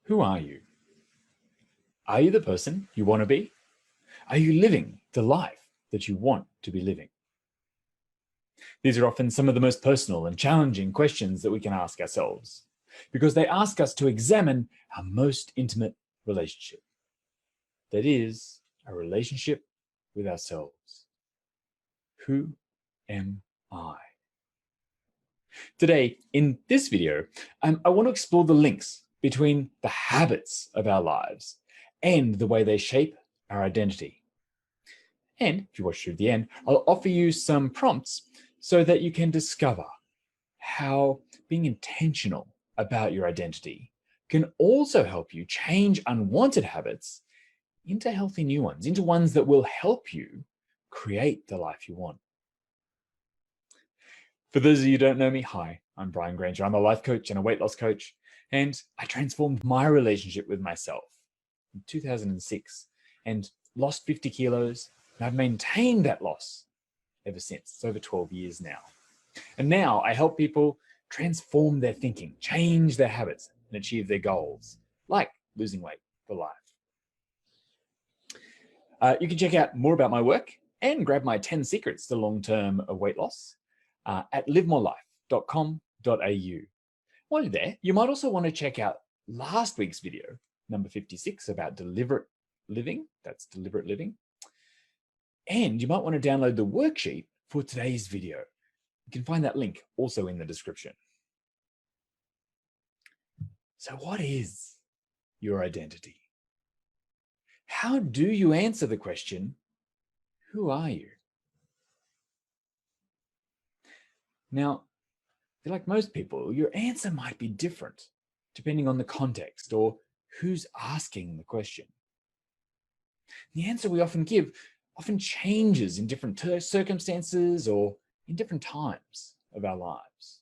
Who are you? Are you the person you want to be? Are you living the life that you want to be living? These are often some of the most personal and challenging questions that we can ask ourselves, because they ask us to examine our most intimate relationship. That is, a relationship with ourselves. Who am I? Today, in this video, I want to explore the links between the habits of our lives and the way they shape our identity. And if you watch through the end, I'll offer you some prompts so that you can discover how being intentional about your identity can also help you change unwanted habits into healthy new ones, into ones that will help you create the life you want. For those of you who don't know me, hi, I'm Brian Granger. I'm a life coach and a weight loss coach, and I transformed my relationship with myself in 2006 and lost 50 kilos, and I've maintained that loss ever since. It's over 12 years now. And now I help people transform their thinking, change their habits, and achieve their goals, like losing weight for life. You can check out more about my work and grab my 10 secrets to long-term weight loss at livemorelife.com.au. While you're there, you might also want to check out last week's video, number 56, about deliberate living. That's deliberate living. And you might want to download the worksheet for today's video. You can find that link also in the description. So what is your identity? How do you answer the question, who are you? Now, like most people, your answer might be different depending on the context or who's asking the question. The answer we often give often changes in different circumstances or in different times of our lives.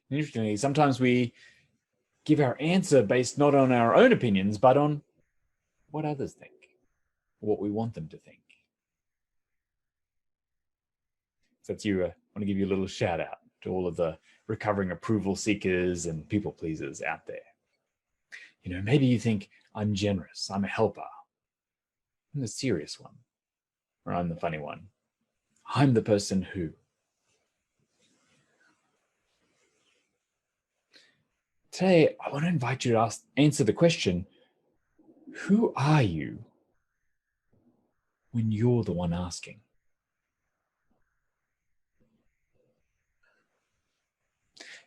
And interestingly, sometimes we give our answer based not on our own opinions, but on what others think, what we want them to think. So that's you. I want to give you a little shout out to all of the recovering approval seekers and people pleasers out there. You know, maybe you think I'm generous, I'm a helper, I'm the serious one, or I'm the funny one. I'm the person who. Today, I want to invite you to answer the question, who are you when you're the one asking?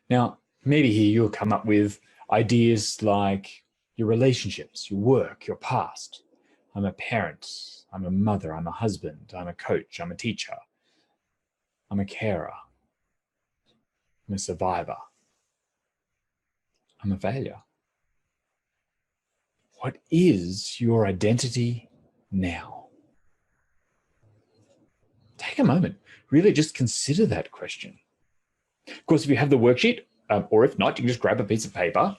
Now, maybe here you'll come up with ideas like your relationships, your work, your past. I'm a parent, I'm a mother, I'm a husband, I'm a coach, I'm a teacher, I'm a carer, I'm a survivor, I'm a failure. What is your identity now? Take a moment, really just consider that question. Of course, if you have the worksheet, or if not, you can just grab a piece of paper,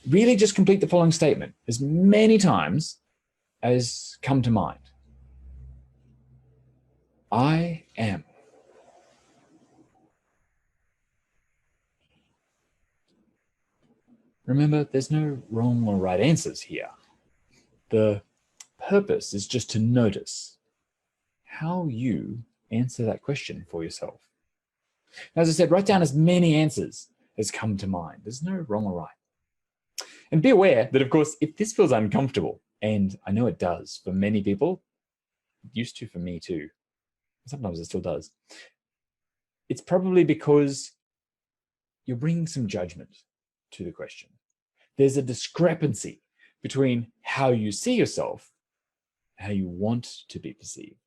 really just complete the following statement as many times as come to mind. I am. Remember, there's no wrong or right answers here. The purpose is just to notice how you answer that question for yourself. As I said, write down as many answers as come to mind. There's no wrong or right. And be aware that, of course, if this feels uncomfortable, and I know it does for many people, it used to for me too, sometimes it still does, it's probably because you're bringing some judgment to the question. There's a discrepancy between how you see yourself and how you want to be perceived.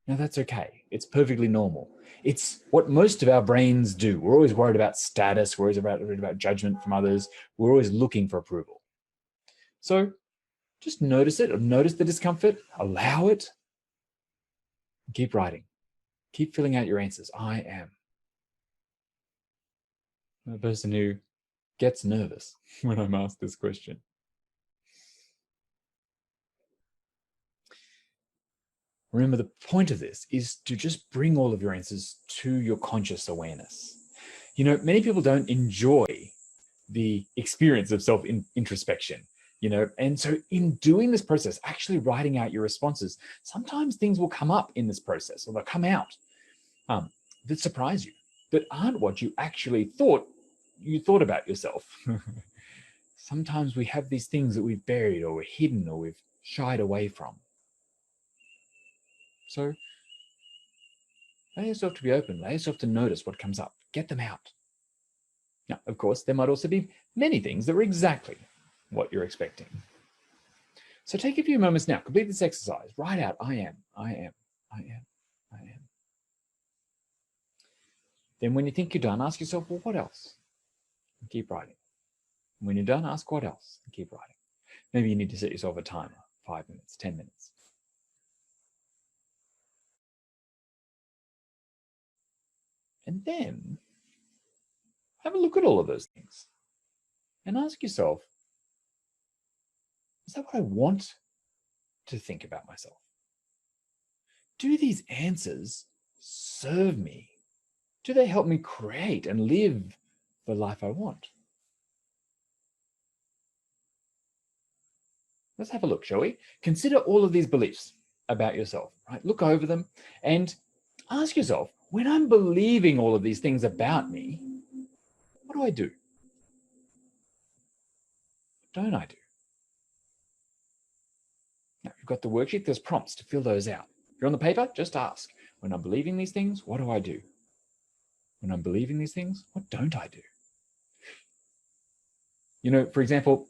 Now, that's okay. It's perfectly normal. It's what most of our brains do. We're always worried about status. We're always worried about judgment from others. We're always looking for approval. So just notice it, or notice the discomfort, allow it, and keep writing. Keep filling out your answers. I am. I'm a person who gets nervous when I'm asked this question. Remember, the point of this is to just bring all of your answers to your conscious awareness. You know, many people don't enjoy the experience of self-introspection, And so in doing this process, actually writing out your responses, sometimes things will come up in this process, or they'll come out that surprise you, that aren't what you actually thought you thought about yourself. Sometimes we have these things that we've buried or we're hidden or we've shied away from. So allow yourself to be open, allow yourself to notice what comes up, get them out. Now, of course, there might also be many things that are exactly what you're expecting. So take a few moments now, complete this exercise, write out, I am, I am, I am, I am. Then when you think you're done, ask yourself, well, what else? And keep writing. When you're done, ask what else and keep writing. Maybe you need to set yourself a timer, 5 minutes, 10 minutes. And then have a look at all of those things and ask yourself, is that what I want to think about myself? Do these answers serve me? Do they help me create and live the life I want? Let's have a look, shall we? Consider all of these beliefs about yourself, right? Look over them and ask yourself, when I'm believing all of these things about me, what do I do? What don't I do? Now, you've got the worksheet, there's prompts to fill those out. If you're on the paper, just ask, when I'm believing these things, what do I do? When I'm believing these things, what don't I do? For example,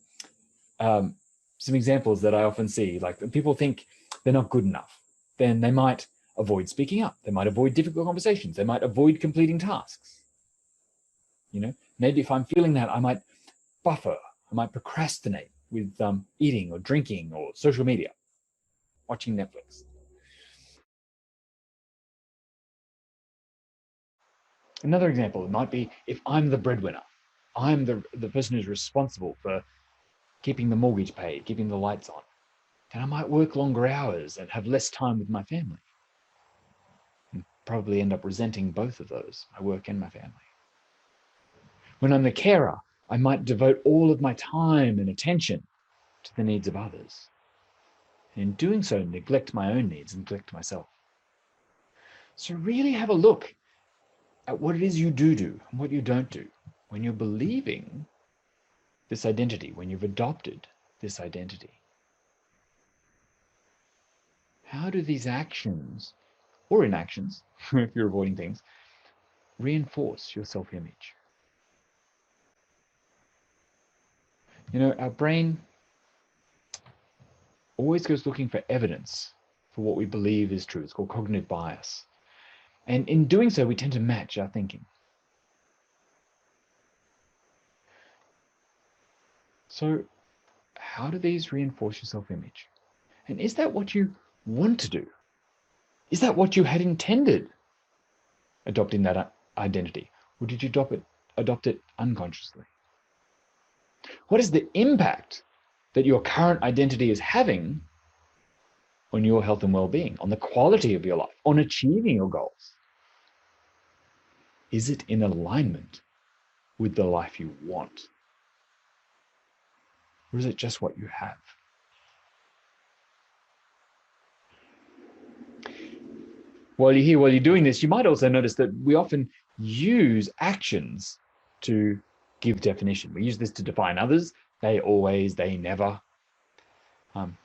some examples that I often see, like people think they're not good enough, then they might avoid speaking up. They might avoid difficult conversations. They might avoid completing tasks. Maybe if I'm feeling that, I might buffer. I might procrastinate with eating or drinking or social media, watching Netflix. Another example might be if I'm the breadwinner, I'm the person who's responsible for keeping the mortgage paid, keeping the lights on, then I might work longer hours and have less time with my family. And probably end up resenting both of those, my work and my family. When I'm the carer, I might devote all of my time and attention to the needs of others. And in doing so, neglect my own needs and neglect myself. So really have a look at what it is you do and what you don't do. When you're believing this identity, when you've adopted this identity, how do these actions or inactions, if you're avoiding things, reinforce your self-image? Our brain always goes looking for evidence for what we believe is true. It's called cognitive bias. And in doing so, we tend to match our thinking. So how do these reinforce your self-image? And is that what you want to do? Is that what you had intended adopting that identity? Or did you adopt it unconsciously? What is the impact that your current identity is having on your health and well-being, on the quality of your life, on achieving your goals? Is it in alignment with the life you want? Or is it just what you have? While you're doing this, you might also notice that we often use actions to give definition. We use this to define others. They always, they never.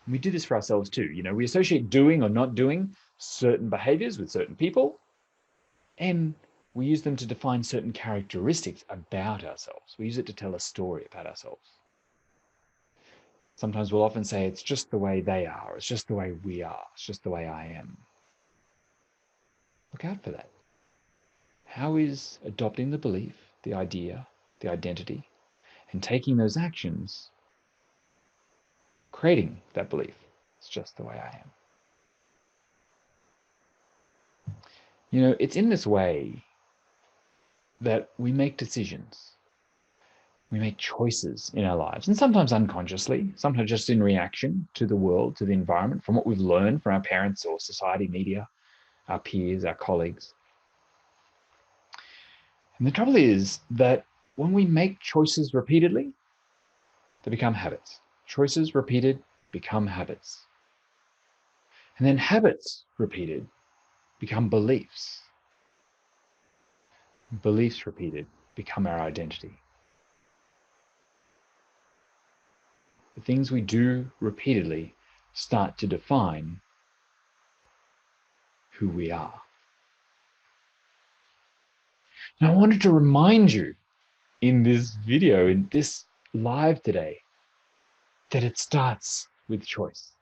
We do this for ourselves too. We associate doing or not doing certain behaviors with certain people, and we use them to define certain characteristics about ourselves. We use it to tell a story about ourselves. Sometimes we'll often say it's just the way they are, it's just the way we are, it's just the way I am. Look out for that. How is adopting the belief, the idea, the identity, and taking those actions creating that belief? It's just the way I am. It's in this way that we make decisions. We make choices in our lives, and sometimes unconsciously, sometimes just in reaction to the world, to the environment, from what we've learned from our parents or society, media, our peers, our colleagues. And the trouble is that when we make choices repeatedly, they become habits. Choices repeated become habits. And then habits repeated become beliefs. Beliefs repeated become our identity. The things we do repeatedly start to define who we are. And I wanted to remind you in this video, in this live today, that it starts with choice.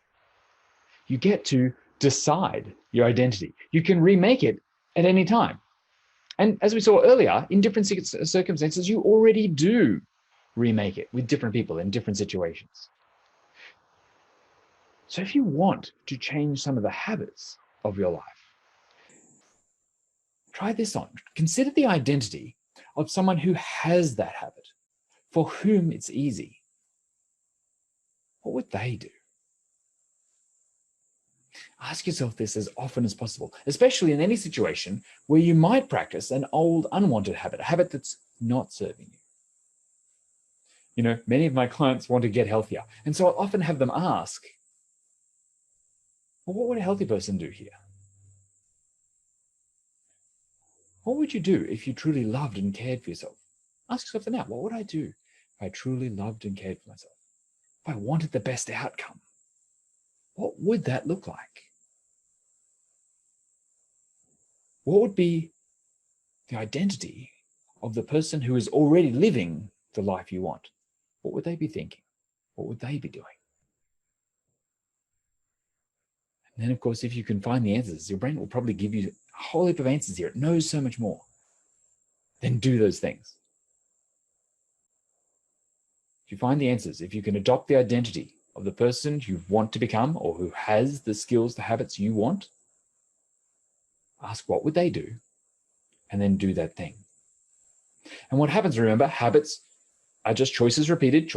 You get to decide your identity. You can remake it at any time. And as we saw earlier, in different circumstances, you already do remake it with different people in different situations. So if you want to change some of the habits of your life, try this on. Consider the identity of someone who has that habit, for whom it's easy. What would they do? Ask yourself this as often as possible, especially in any situation where you might practice an old unwanted habit, a habit that's not serving you. You know, many of my clients want to get healthier. And so I often have them ask, well, what would a healthy person do here? What would you do if you truly loved and cared for yourself? Ask yourself that now. What would I do if I truly loved and cared for myself? If I wanted the best outcome, what would that look like? What would be the identity of the person who is already living the life you want? What would they be thinking? What would they be doing? And then, of course, if you can find the answers, your brain will probably give you a whole heap of answers here. It knows so much more. Then do those things. If you find the answers, if you can adopt the identity of the person you want to become or who has the skills, the habits you want, ask what would they do, and then do that thing. And what happens, remember, habits are just choices repeated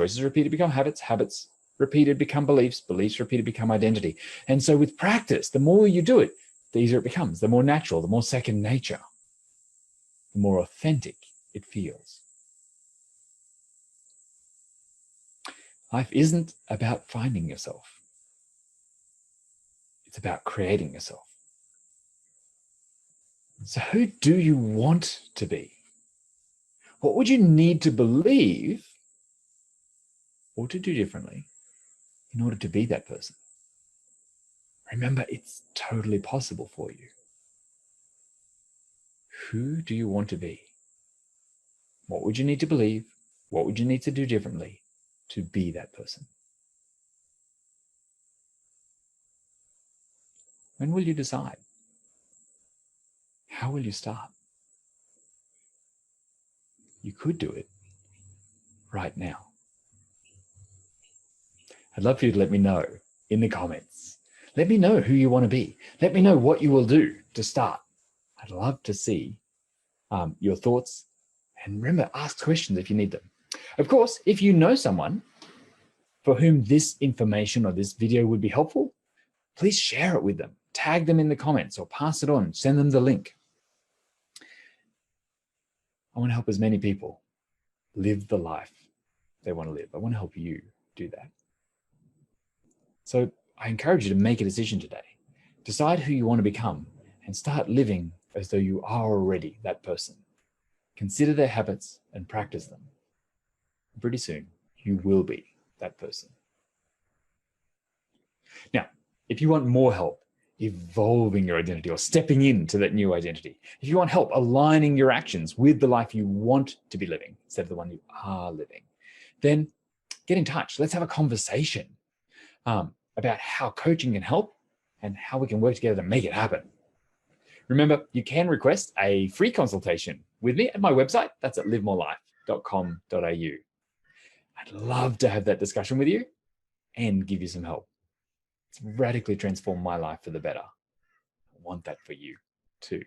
become habits, habits repeated become beliefs, beliefs repeated become identity. And so with practice, the more you do it, the easier it becomes, the more natural, the more second nature, the more authentic it feels. Life isn't about finding yourself. It's about creating yourself. So who do you want to be? What would you need to believe or to do differently in order to be that person? Remember, it's totally possible for you. Who do you want to be? What would you need to believe? What would you need to do differently to be that person? When will you decide? How will you start? You could do it right now. I'd love for you to let me know in the comments. Let me know who you want to be. Let me know what you will do to start. I'd love to see your thoughts. And remember, ask questions if you need them. Of course, if you know someone for whom this information or this video would be helpful, please share it with them. Tag them in the comments or pass it on. Send them the link. I want to help as many people live the life they want to live. I want to help you do that. So I encourage you to make a decision today. Decide who you want to become and start living as though you are already that person. Consider their habits and practice them. Pretty soon, you will be that person. Now, if you want more help evolving your identity or stepping into that new identity, if you want help aligning your actions with the life you want to be living instead of the one you are living, then get in touch. Let's have a conversation about how coaching can help and how we can work together to make it happen. Remember, you can request a free consultation with me at my website. That's at livemorelife.com.au. I'd love to have that discussion with you and give you some help. It's radically transformed my life for the better. I want that for you too.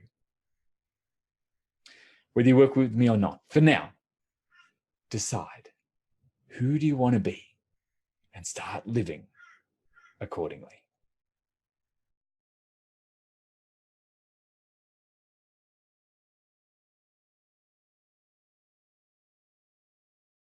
Whether you work with me or not, for now, decide who do you want to be and start living accordingly.